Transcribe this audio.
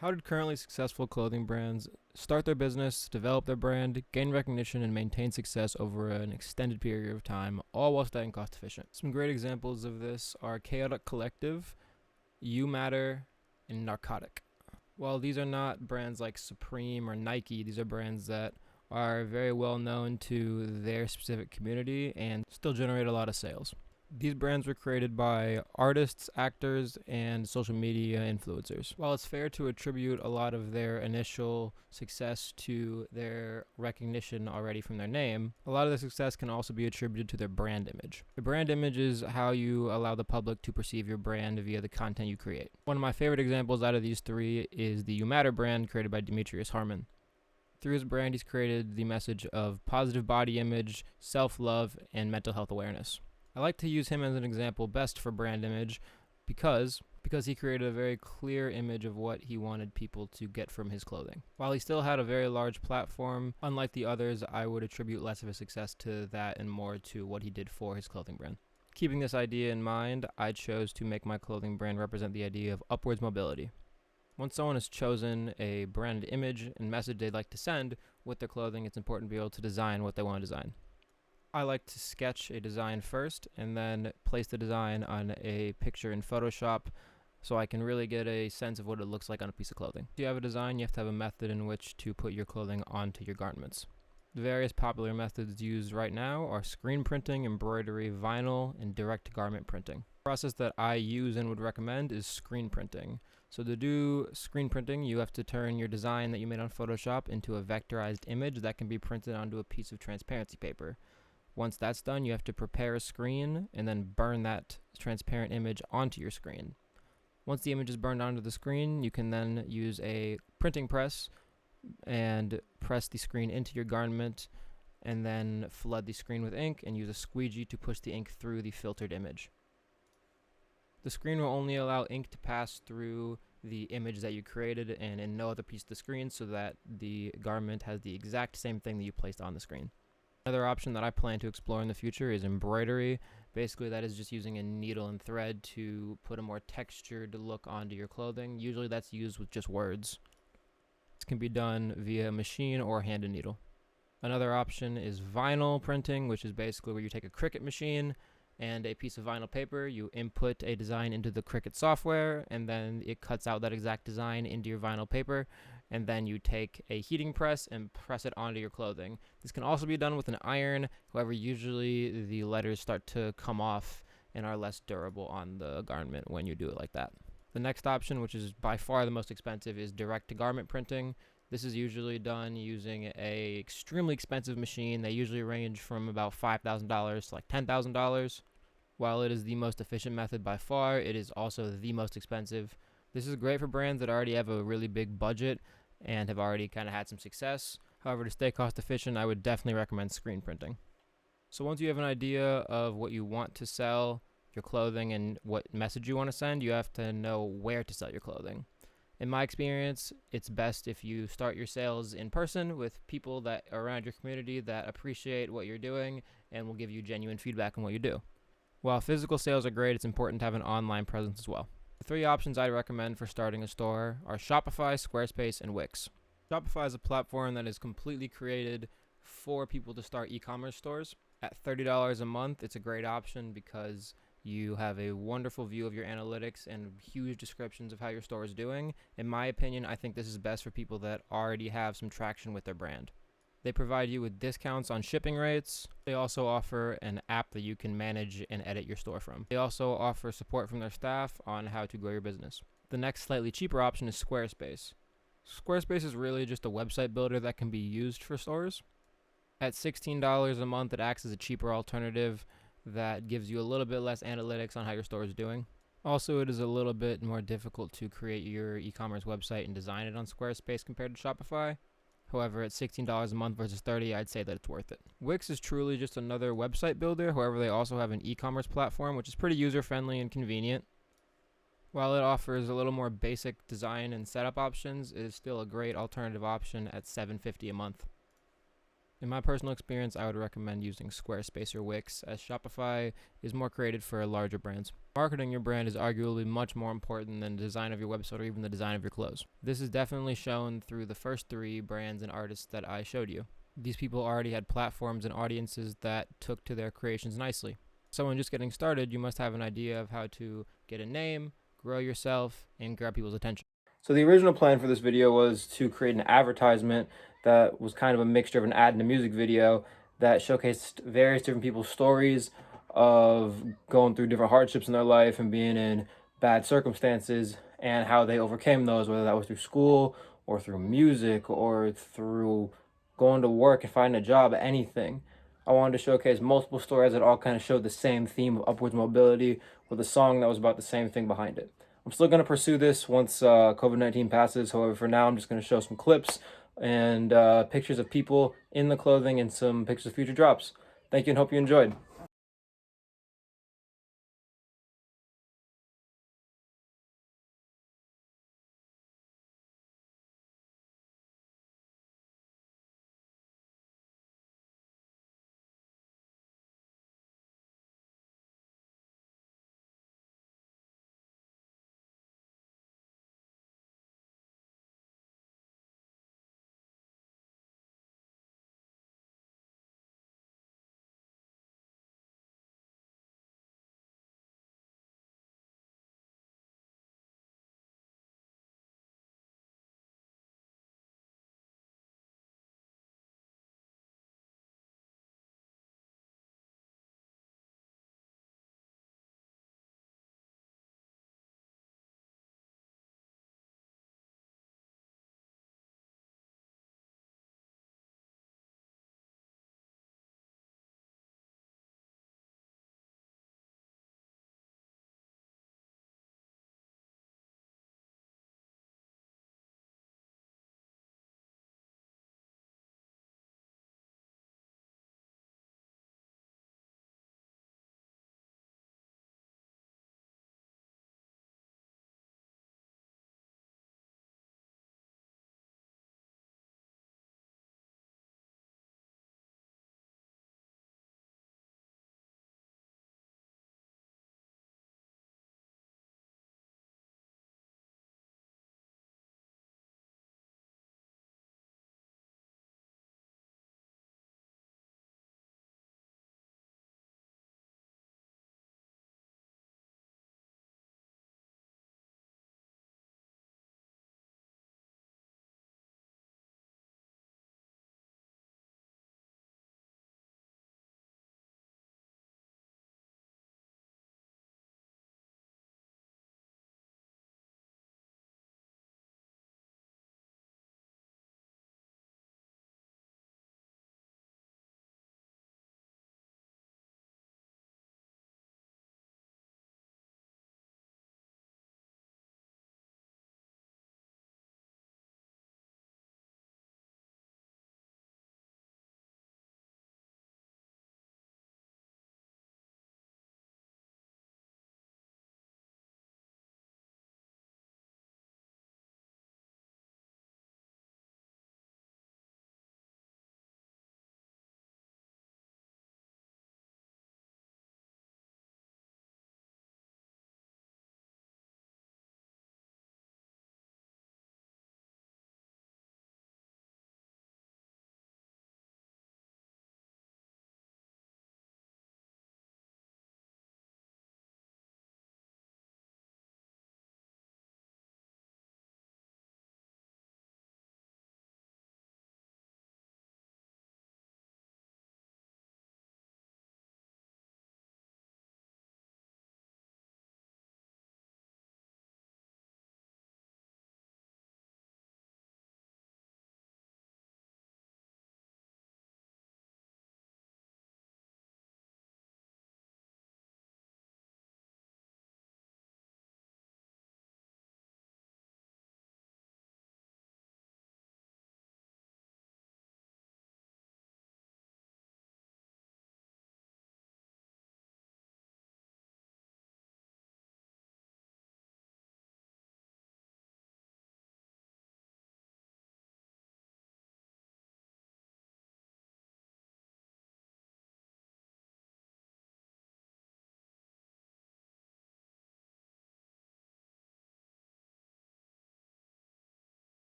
How did currently successful clothing brands start their business, develop their brand, gain recognition, and maintain success over an extended period of time, all while staying cost efficient? Some great examples of this are Chaotic Collective, You Matter, and Narcotic. While these are not brands like Supreme or Nike, these are brands that are very well known to their specific community and still generate a lot of sales. These brands were created by artists, actors, and social media influencers. While it's fair to attribute a lot of their initial success to their recognition already from their name, a lot of the success can also be attributed to their brand image. The brand image is how you allow the public to perceive your brand via the content you create. One of my favorite examples out of these three is the You Matter brand created by Demetrius Harmon. Through his brand, he's created the message of positive body image, self-love, and mental health awareness. I like to use him as an example best for brand image because he created a very clear image of what he wanted people to get from his clothing. While he still had a very large platform, unlike the others, I would attribute less of his success to that and more to what he did for his clothing brand. Keeping this idea in mind, I chose to make my clothing brand represent the idea of upwards mobility. Once someone has chosen a branded image and message they'd like to send with their clothing, it's important to be able to design what they want to design. I like to sketch a design first and then place the design on a picture in Photoshop so I can really get a sense of what it looks like on a piece of clothing. If you have a design, you have to have a method in which to put your clothing onto your garments. The various popular methods used right now are screen printing, embroidery, vinyl, and direct garment printing. The process that I use and would recommend is screen printing. So to do screen printing, you have to turn your design that you made on Photoshop into a vectorized image that can be printed onto a piece of transparency paper. Once that's done, you have to prepare a screen and then burn that transparent image onto your screen. Once the image is burned onto the screen, you can then use a printing press and press the screen into your garment and then flood the screen with ink and use a squeegee to push the ink through the filtered image. The screen will only allow ink to pass through the image that you created and in no other piece of the screen so that the garment has the exact same thing that you placed on the screen. Another option that I plan to explore in the future is embroidery. Basically, that is just using a needle and thread to put a more textured look onto your clothing. Usually that's used with just words. This can be done via machine or hand and needle. Another option is vinyl printing, which is basically where you take a Cricut machine and a piece of vinyl paper, you input a design into the Cricut software, and then it cuts out that exact design into your vinyl paper, and then you take a heating press and press it onto your clothing. This can also be done with an iron, however, usually the letters start to come off and are less durable on the garment when you do it like that. The next option, which is by far the most expensive, is direct-to-garment printing. This is usually done using a extremely expensive machine. They usually range from about $5,000 to like $10,000. While it is the most efficient method by far, it is also the most expensive. This is great for brands that already have a really big budget and have already kind of had some success. However, to stay cost efficient, I would definitely recommend screen printing. So once you have an idea of what you want to sell, your clothing, and what message you want to send, you have to know where to sell your clothing. In my experience, it's best if you start your sales in person with people that are around your community that appreciate what you're doing and will give you genuine feedback on what you do. While physical sales are great, it's important to have an online presence as well. The three options I recommend for starting a store are Shopify, Squarespace, and Wix. Shopify is a platform that is completely created for people to start e-commerce stores. At $30 a month, it's a great option because you have a wonderful view of your analytics and huge descriptions of how your store is doing. In my opinion, I think this is best for people that already have some traction with their brand. They provide you with discounts on shipping rates. They also offer an app that you can manage and edit your store from. They also offer support from their staff on how to grow your business. The next slightly cheaper option is Squarespace. Squarespace is really just a website builder that can be used for stores. At $16 a month, it acts as a cheaper alternative that gives you a little bit less analytics on how your store is doing. Also, it is a little bit more difficult to create your e-commerce website and design it on Squarespace compared to Shopify. However, at $16 a month versus $30, I'd say that it's worth it. Wix is truly just another website builder. However, they also have an e-commerce platform, which is pretty user-friendly and convenient. While it offers a little more basic design and setup options, it is still a great alternative option at $7.50 a month. In my personal experience, I would recommend using Squarespace or Wix, as Shopify is more created for larger brands. Marketing your brand is arguably much more important than the design of your website or even the design of your clothes. This is definitely shown through the first 3 brands and artists that I showed you. These people already had platforms and audiences that took to their creations nicely. Someone just getting started, you must have an idea of how to get a name, grow yourself, and grab people's attention. So the original plan for this video was to create an advertisement that was kind of a mixture of an ad and a music video that showcased various different people's stories of going through different hardships in their life and being in bad circumstances and how they overcame those, whether that was through school or through music or through going to work and finding a job, anything. I wanted to showcase multiple stories that all kind of showed the same theme of upwards mobility with a song that was about the same thing behind it. I'm still going to pursue this once COVID-19 passes. However, for now, I'm just going to show some clips and pictures of people in the clothing and some pictures of future drops. Thank you and hope you enjoyed.